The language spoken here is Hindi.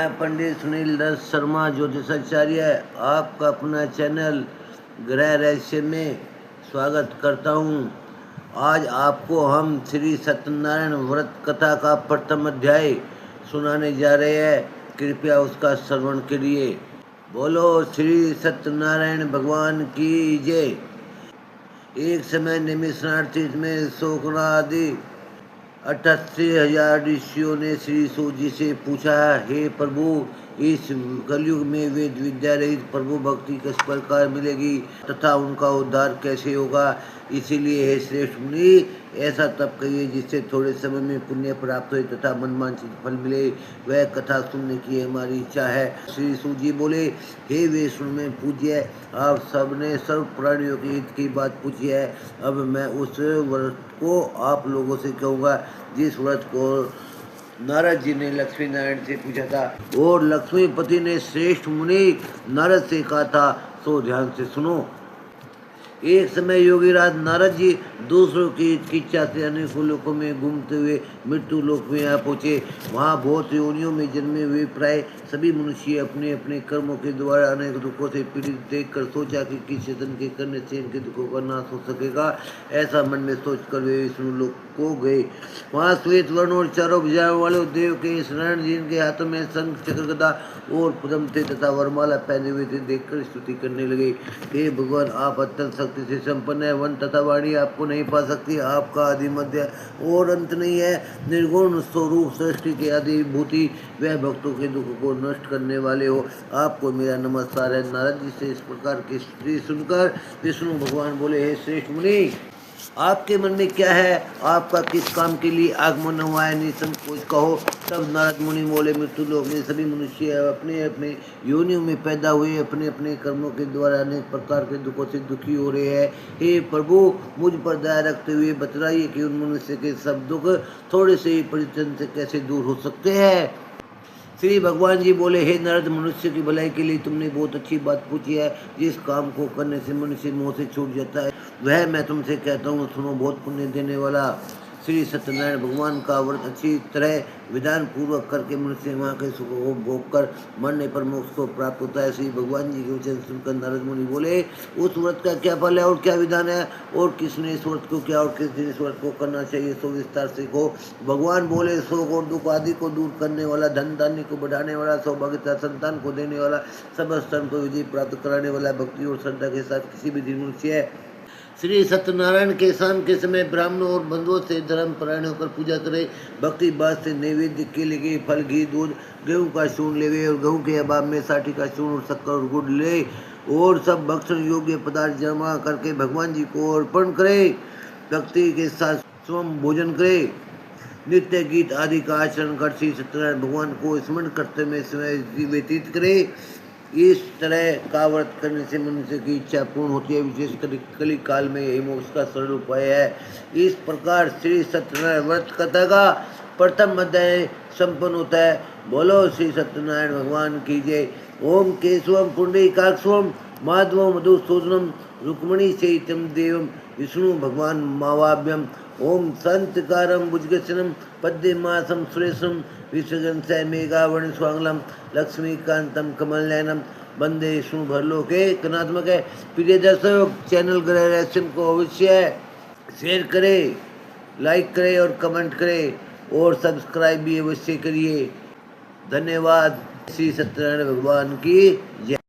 मैं पंडित सुनील दत्त शर्मा ज्योतिषाचार्य आपका अपना चैनल ग्रह रहस्य में स्वागत करता हूँ। आज आपको हम श्री सत्यनारायण व्रत कथा का प्रथम अध्याय सुनाने जा रहे हैं। कृपया उसका श्रवण करिए। बोलो श्री सत्यनारायण भगवान की जय। एक समय निमिषार्थी में शोकनादि 88,000 ऋषियों ने श्री सूत जी से पूछा, हे प्रभु, इस कलयुग में वेद विद्या रहित प्रभु भक्ति किस प्रकार मिलेगी तथा उनका उद्धार कैसे होगा। इसीलिए हे श्रेष्ठ मुनि, ऐसा तप कहिए जिससे थोड़े समय में पुण्य प्राप्त हो तथा मनवांछित फल मिले। वह कथा सुनने की हमारी इच्छा है। श्री सूत जी बोले, हे वैष्णव में पूज्य, आप सबने सर्व प्राणियों के हित की बात पूछी है। अब मैं उस व्रत को आप लोगों से कहूँगा जिस व्रत को नारद जी ने लक्ष्मी नारायण से पूछा था और लक्ष्मीपति ने श्रेष्ठ मुनि नारद से कहा था, सो ध्यान से सुनो। एक समय योगीराज नारद जी दूसरों की इच्छा से अनेकों लोकों में घूमते हुए मृत्यु लोक में आ पहुँचे। वहाँ बहुत योनियों में जन्मे हुए प्राय सभी मनुष्य अपने अपने कर्मों के द्वारा अनेक दुखों से पीड़ित देखकर सोचा कि किस जतन के करने से इनके दुखों का नाश हो सकेगा। ऐसा मन में सोचकर वे विष्णु लोक को गए। वहाँ श्वेत वर्ण और चारों भुजाओं वाले देव के नारायण जी के हाथों में शंख चक्र गदा और पद्म थे तथा वरमाला पहने हुए थे देखकर स्तुति करने लगे। हे भगवान, आप अत्यंत शक्ति से संपन्न है। वन तथा वाणी आपको नहीं पा सकती। आपका आदि मध्य और अंत नहीं है। निर्गुण स्वरूप सृष्टि के आदि भूति, वह भक्तों के दुख को नष्ट करने वाले हो। आपको मेरा नमस्कार है। नारद जी से इस प्रकार की स्तुति सुनकर विष्णु भगवान बोले, हे श्रेष्ठ मुनि, आपके मन में क्या है? आपका किस काम के लिए आगमन हुआ है? निसंकोच कहो। तब नारद मुनि बोले, मृत्यु लोक में सभी मनुष्य अपने अपने योनियों में पैदा हुए अपने अपने कर्मों के द्वारा अनेक प्रकार के दुखों से दुखी हो रहे हैं। हे प्रभु, मुझ पर दया रखते हुए बतलाइए कि उन मनुष्य के सब दुख थोड़े से ही परिचन्न से कैसे दूर हो सकते हैं। श्री भगवान जी बोले, हे नारद, मनुष्य की भलाई के लिए तुमने बहुत अच्छी बात पूछी है। जिस काम को करने से मनुष्य मोह से छूट जाता है वह मैं तुमसे कहता हूँ, सुनो। बहुत पुण्य देने वाला श्री सत्यनारायण भगवान का व्रत अच्छी तरह विधान पूर्वक करके मनुष्य वहाँ के सुख को भोग कर मरने पर मोक्ष को प्राप्त होता है। श्री भगवान जी के वचन सुनकर नारद मुनि बोले, उस व्रत का क्या फल है और क्या विधान है और किसने इस व्रत को किया और किस दिन इस व्रत को करना चाहिए, सो विस्तार से को। भगवान बोले, शोक और दुख आदि को दूर करने वाला, धन धान्य को बढ़ाने वाला, सौभाग्यता संतान को देने वाला, सब स्थान को विजय प्राप्त कराने वाला, भक्ति और श्रद्धा के साथ किसी भी दिन मनुष्य है श्री सत्यनारायण के शाम के समय ब्राह्मणों और बंधुओं से धर्म परायण होकर पूजा करे। भक्ति बात से नैवेद्य के लिए फल, घी, दूध, गेहूं का चूर्ण लेवे और गेहूं के अभाव में साठी का चूर्ण और शक्कर और गुड़ ले और सब भक्षण योग्य पदार्थ जमा करके भगवान जी को अर्पण करे। भक्ति के साथ स्वयं भोजन करे। नित्य गीत आदि का आचरण कर श्री सत्यनारायण भगवान को स्मरण करते हुए समय व्यतीत करे। इस तरह का व्रत करने से मनुष्य की इच्छा पूर्ण होती है। विशेषकर कली काल में यही मोक्ष का सरल उपाय है। इस प्रकार श्री सत्यनारायण व्रत कथा का प्रथम अध्याय संपन्न होता है। बोलो श्री सत्यनारायण भगवान की जय। ओम केशवम पुंडरीकाक्षम माधवम मधुसूदनम रुक्मणी सहितम देवम विष्णु भगवान मावाभ्यम। ओम संतकारम भुजगशनम पद्यमासम सुरेशम विश्वजनसय मेघावर्ण स्वांगलम लक्ष्मीकांतम कमलनयनम वंदे विष्णु भरलोके कनात्मक है। प्रिय दर्शक, चैनल ग्रह रहस्य को अवश्य शेयर करें, लाइक करें और कमेंट करें और सब्सक्राइब भी अवश्य करिए। धन्यवाद। श्री सत्यनारायण भगवान की जय।